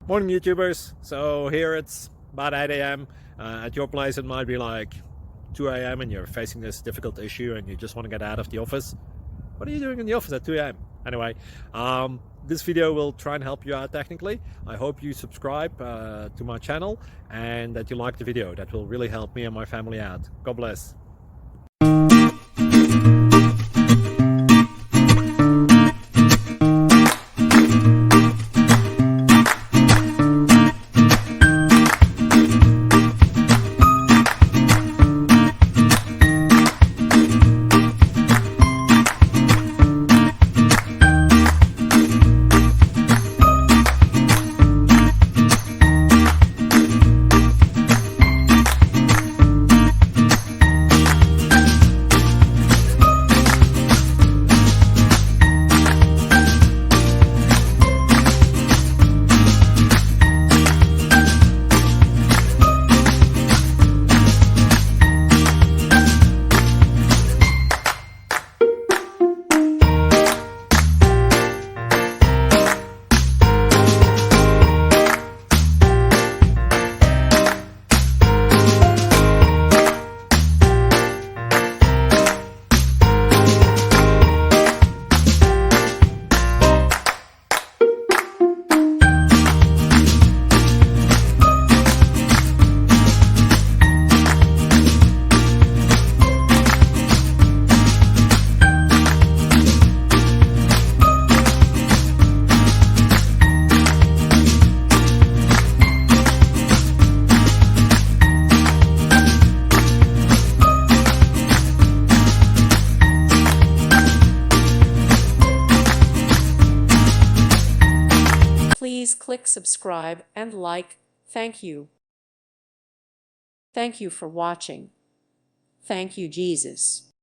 Morning YouTubers. So here it's about 8 a.m. At your place it might be like 2 a.m. and you're facing this difficult issue and you just want to get out of the office. What are you doing in the office at 2 a.m.? Anyway, this video will try and help you out technically. I hope you subscribe to my channel and that you like the video. That will really help me and my family out. God bless. Please click subscribe and like. Thank you. Thank you for watching. Thank you, Jesus.